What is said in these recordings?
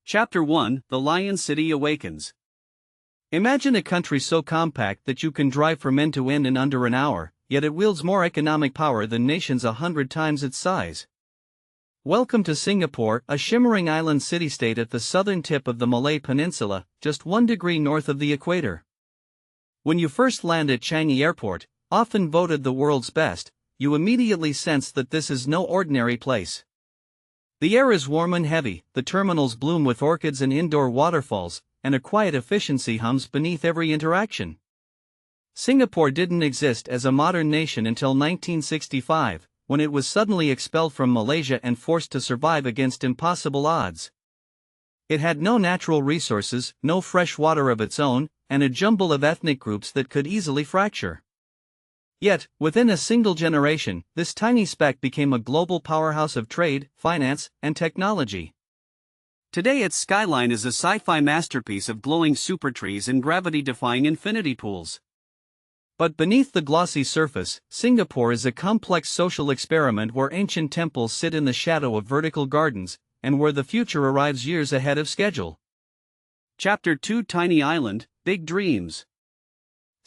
Chapter 1: The Lion City Awakens. Imagine a country so compact that you can drive from end to end in under an hour, yet it wields more economic power than nations 100 times its size. Welcome to Singapore, a shimmering island city-state at the southern tip of the Malay Peninsula, just 1 degree north of the equator. When you first land at Changi Airport, often voted the world's best, you immediately sense that this is no ordinary place. The air is warm and heavy, the terminals bloom with orchids and indoor waterfalls, and a quiet efficiency hums beneath every interaction. Singapore didn't exist as a modern nation until 1965, when it was suddenly expelled from Malaysia and forced to survive against impossible odds. It had no natural resources, no fresh water of its own, and a jumble of ethnic groups that could easily fracture. Yet, within a single generation, this tiny speck became a global powerhouse of trade, finance, and technology. Today its skyline is a sci-fi masterpiece of glowing supertrees and gravity-defying infinity pools. But beneath the glossy surface, Singapore is a complex social experiment where ancient temples sit in the shadow of vertical gardens, and where the future arrives years ahead of schedule. Chapter 2: Tiny Island, Big Dreams.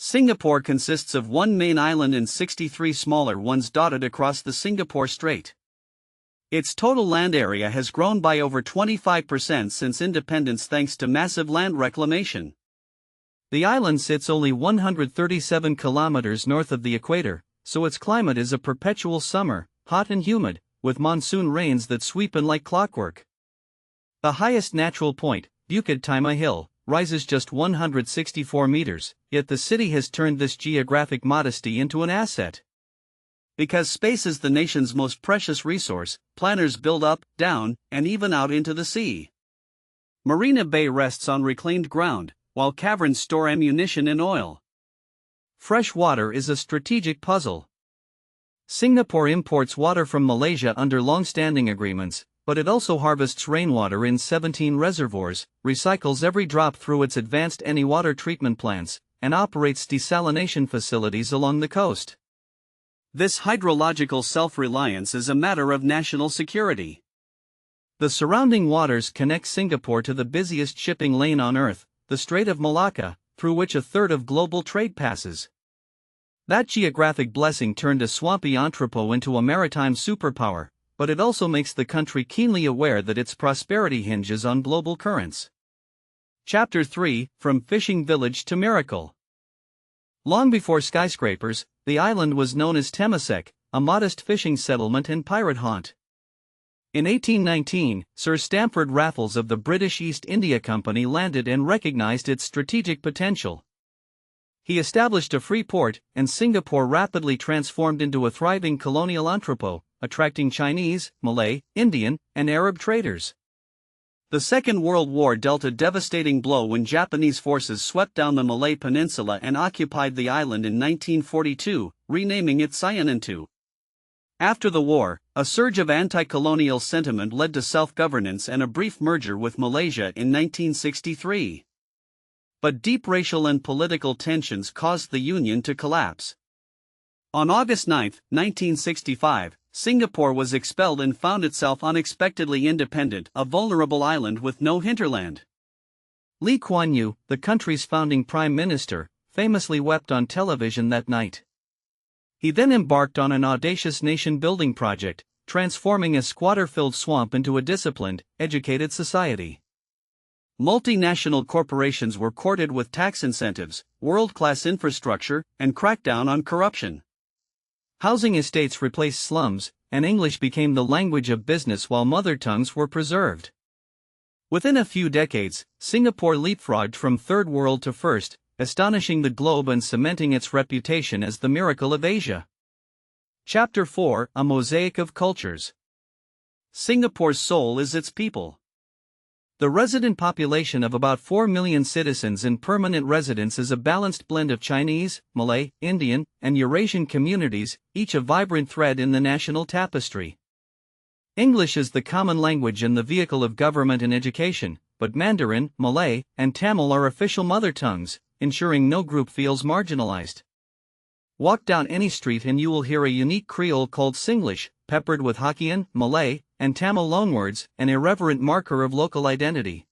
Singapore consists of one main island and 63 smaller ones dotted across the Singapore Strait. Its total land area has grown by over 25% since independence thanks to massive land reclamation. The island sits only 137 kilometers north of the equator, so its climate is a perpetual summer, hot and humid, with monsoon rains that sweep in like clockwork. The highest natural point, Bukit Timah Hill, rises just 164 meters, yet the city has turned this geographic modesty into an asset. Because space is the nation's most precious resource, planners build up, down, and even out into the sea. Marina Bay rests on reclaimed ground, while caverns store ammunition and oil. Fresh water is a strategic puzzle. Singapore imports water from Malaysia under long-standing agreements, but it also harvests rainwater in 17 reservoirs, recycles every drop through its advanced water treatment plants, and operates desalination facilities along the coast. This hydrological self-reliance is a matter of national security. The surrounding waters connect Singapore to the busiest shipping lane on Earth, the Strait of Malacca, through which a third of global trade passes. That geographic blessing turned a swampy entrepot into a maritime superpower, but it also makes the country keenly aware that its prosperity hinges on global currents. Chapter 3: From Fishing Village to Miracle. Long before skyscrapers, the island was known as Temasek, a modest fishing settlement and pirate haunt. In 1819, Sir Stamford Raffles of the British East India Company landed and recognized its strategic potential. He established a free port, and Singapore rapidly transformed into a thriving colonial entrepot, attracting Chinese, Malay, Indian, and Arab traders. The Second World War dealt a devastating blow when Japanese forces swept down the Malay Peninsula and occupied the island in 1942, renaming it Sianantu. After the war, a surge of anti-colonial sentiment led to self-governance and a brief merger with Malaysia in 1963. But deep racial and political tensions caused the union to collapse. On August 9, 1965, Singapore was expelled and found itself unexpectedly independent, a vulnerable island with no hinterland. Lee Kuan Yew, the country's founding prime minister, famously wept on television that night. He then embarked on an audacious nation-building project, transforming a squatter-filled swamp into a disciplined, educated society. Multinational corporations were courted with tax incentives, world-class infrastructure, and crackdown on corruption. Housing estates replaced slums, and English became the language of business while mother tongues were preserved. Within a few decades, Singapore leapfrogged from third world to first, astonishing the globe and cementing its reputation as the miracle of Asia. Chapter 4: A Mosaic of Cultures. Singapore's soul is its people. The resident population of about 4 million citizens and permanent residents is a balanced blend of Chinese, Malay, Indian, and Eurasian communities, each a vibrant thread in the national tapestry. English is the common language and the vehicle of government and education, but Mandarin, Malay, and Tamil are official mother tongues, ensuring no group feels marginalized. Walk down any street and you will hear a unique Creole called Singlish, peppered with Hokkien, Malay, and Tamil loanwords, an irreverent marker of local identity.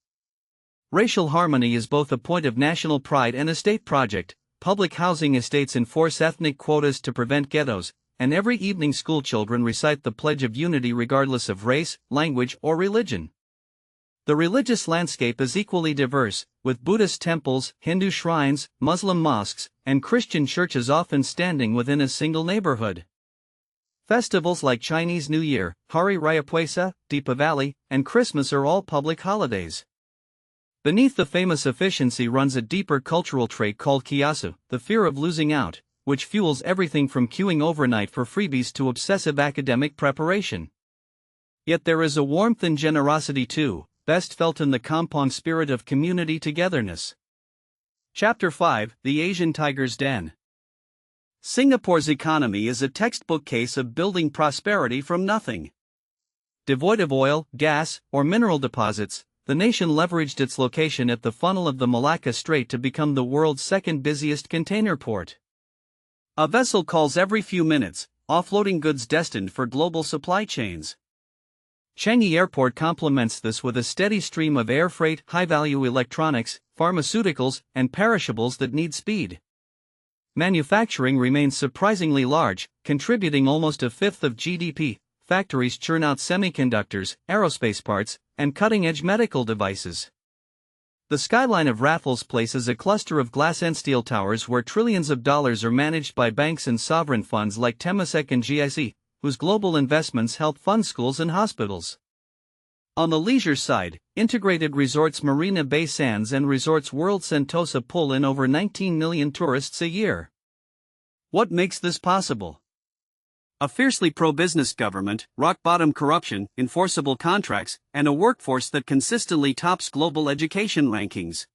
Racial harmony is both a point of national pride and a state project. Public housing estates enforce ethnic quotas to prevent ghettos, and every evening schoolchildren recite the Pledge of Unity regardless of race, language, or religion. The religious landscape is equally diverse, with Buddhist temples, Hindu shrines, Muslim mosques, and Christian churches often standing within a single neighborhood. Festivals like Chinese New Year, Hari Raya Puasa, Deepavali, and Christmas are all public holidays. Beneath the famous efficiency runs a deeper cultural trait called kiasu, the fear of losing out, which fuels everything from queuing overnight for freebies to obsessive academic preparation. Yet there is a warmth and generosity too, best felt in the kampong spirit of community togetherness. Chapter 5: The Asian Tiger's Den. Singapore's economy is a textbook case of building prosperity from nothing. Devoid of oil, gas, or mineral deposits, the nation leveraged its location at the funnel of the Malacca Strait to become the world's second busiest container port. A vessel calls every few minutes, offloading goods destined for global supply chains. Changi Airport complements this with a steady stream of air freight, high-value electronics, pharmaceuticals, and perishables that need speed. Manufacturing remains surprisingly large, contributing almost a fifth of GDP. Factories churn out semiconductors, aerospace parts, and cutting-edge medical devices. The skyline of Raffles Place is a cluster of glass and steel towers where trillions of dollars are managed by banks and sovereign funds like Temasek and GIC, whose global investments help fund schools and hospitals. On the leisure side, integrated resorts Marina Bay Sands and Resorts World Sentosa pull in over 19 million tourists a year. What makes this possible? A fiercely pro-business government, rock-bottom corruption, enforceable contracts, and a workforce that consistently tops global education rankings.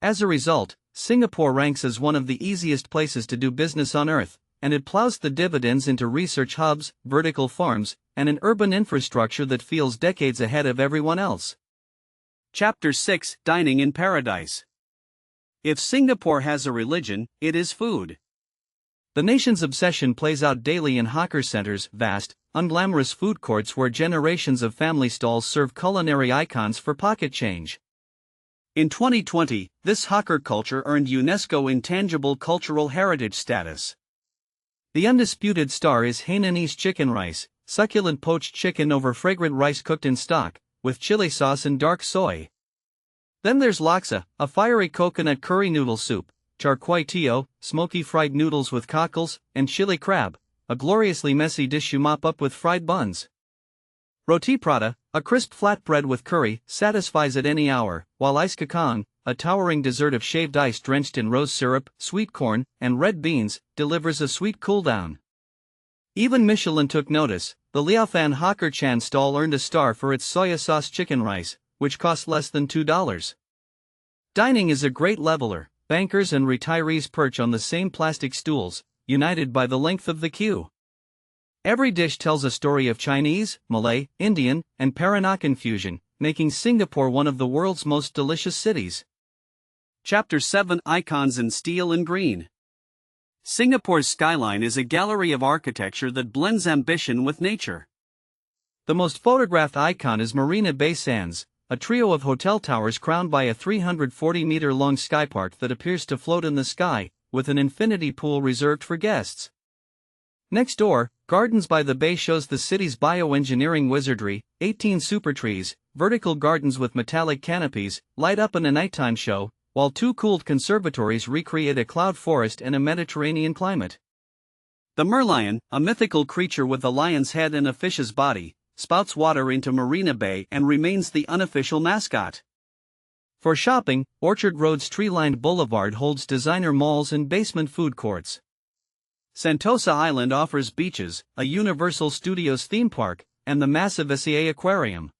As a result, Singapore ranks as one of the easiest places to do business on earth, and it plows the dividends into research hubs, vertical farms, and an urban infrastructure that feels decades ahead of everyone else. Chapter 6: Dining in Paradise. If Singapore has a religion, it is food. The nation's obsession plays out daily in hawker centers, vast, unglamorous food courts where generations of family stalls serve culinary icons for pocket change. In 2020, this hawker culture earned UNESCO Intangible Cultural Heritage status. The undisputed star is Hainanese chicken rice, succulent poached chicken over fragrant rice cooked in stock, with chili sauce and dark soy. Then there's laksa, a fiery coconut curry noodle soup, char kway teow, smoky fried noodles with cockles, and chili crab, a gloriously messy dish you mop up with fried buns. Roti prata, a crisp flatbread with curry, satisfies at any hour, while ice kacang, a towering dessert of shaved ice drenched in rose syrup, sweet corn, and red beans, delivers a sweet cool-down. Even Michelin took notice. The Liaofan Hawker Chan stall earned a star for its soya sauce chicken rice, which cost less than $2. Dining is a great leveler. Bankers and retirees perch on the same plastic stools, united by the length of the queue. Every dish tells a story of Chinese, Malay, Indian, and Peranakan fusion, making Singapore one of the world's most delicious cities. Chapter 7: Icons in Steel and Green. Singapore's skyline is a gallery of architecture that blends ambition with nature. The most photographed icon is Marina Bay Sands, a trio of hotel towers crowned by a 340-meter-long skypark that appears to float in the sky, with an infinity pool reserved for guests. Next door, Gardens by the Bay shows the city's bioengineering wizardry. 18 super trees, vertical gardens with metallic canopies, light up in a nighttime show, while 2 cooled conservatories recreate a cloud forest and a Mediterranean climate. The merlion, a mythical creature with a lion's head and a fish's body, spouts water into Marina Bay and remains the unofficial mascot. For shopping, Orchard Road's tree-lined boulevard holds designer malls and basement food courts. Sentosa Island offers beaches, a Universal Studios theme park, and the massive SEA Aquarium.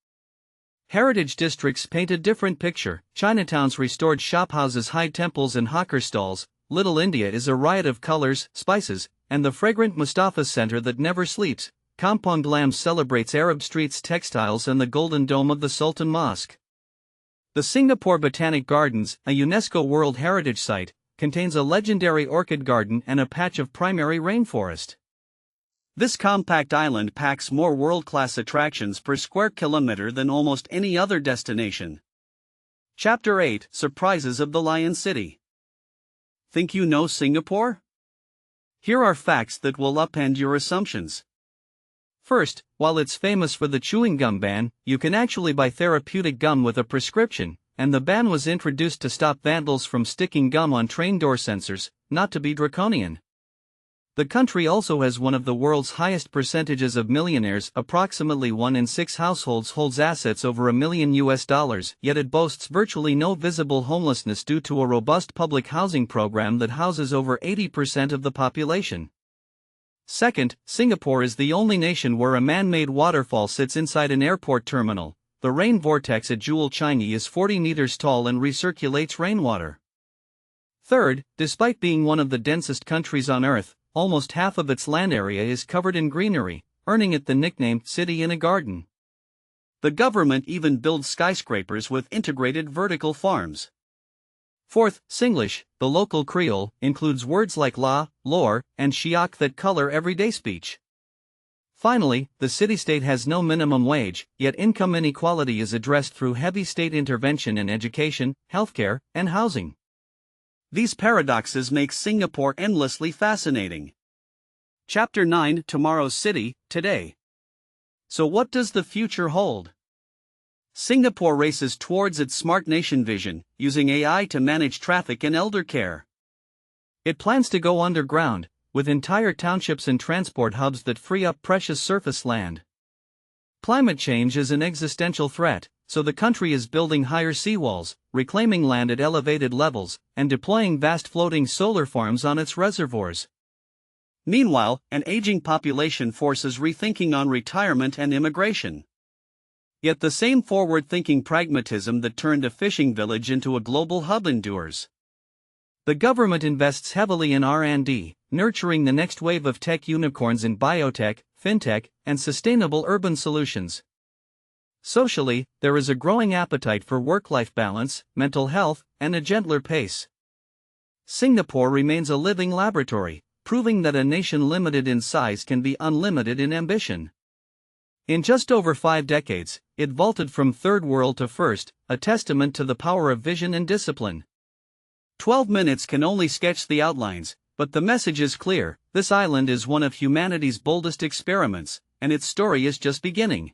Heritage districts paint a different picture. Chinatown's restored shophouses hide temples and hawker stalls. Little India is a riot of colors, spices, and the fragrant Mustafa Center that never sleeps. Kampong Glam celebrates Arab streets, textiles, and the Golden Dome of the Sultan Mosque. The Singapore Botanic Gardens, a UNESCO World Heritage Site, contains a legendary orchid garden and a patch of primary rainforest. This compact island packs more world-class attractions per square kilometer than almost any other destination. Chapter 8: Surprises of the Lion City. Think you know Singapore? Here are facts that will upend your assumptions. First, while it's famous for the chewing gum ban, you can actually buy therapeutic gum with a prescription, and the ban was introduced to stop vandals from sticking gum on train door sensors, not to be draconian. The country also has one of the world's highest percentages of millionaires. Approximately 1 in 6 households holds assets over $1 million, yet it boasts virtually no visible homelessness due to a robust public housing program that houses over 80% of the population. Second, Singapore is the only nation where a man-made waterfall sits inside an airport terminal. The rain vortex at Jewel Changi is 40 meters tall and recirculates rainwater. Third, despite being one of the densest countries on Earth, almost half of its land area is covered in greenery, earning it the nickname "City in a Garden." The government even builds skyscrapers with integrated vertical farms. Fourth, Singlish, the local Creole, includes words like la, lor, and shiok that color everyday speech. Finally, the city-state has no minimum wage, yet income inequality is addressed through heavy state intervention in education, healthcare, and housing. These paradoxes make Singapore endlessly fascinating. Chapter 9: Tomorrow's City, Today. So what does the future hold? Singapore races towards its smart nation vision, using AI to manage traffic and elder care. It plans to go underground, with entire townships and transport hubs that free up precious surface land. Climate change is an existential threat, so the country is building higher seawalls, reclaiming land at elevated levels, and deploying vast floating solar farms on its reservoirs. Meanwhile, an aging population forces rethinking on retirement and immigration. Yet the same forward-thinking pragmatism that turned a fishing village into a global hub endures. The government invests heavily in R&D, nurturing the next wave of tech unicorns in biotech, fintech, and sustainable urban solutions. Socially, there is a growing appetite for work-life balance, mental health, and a gentler pace. Singapore remains a living laboratory, proving that a nation limited in size can be unlimited in ambition. In just over 5 decades, it vaulted from third world to first, a testament to the power of vision and discipline. 12 minutes can only sketch the outlines, but the message is clear: this island is one of humanity's boldest experiments, and its story is just beginning.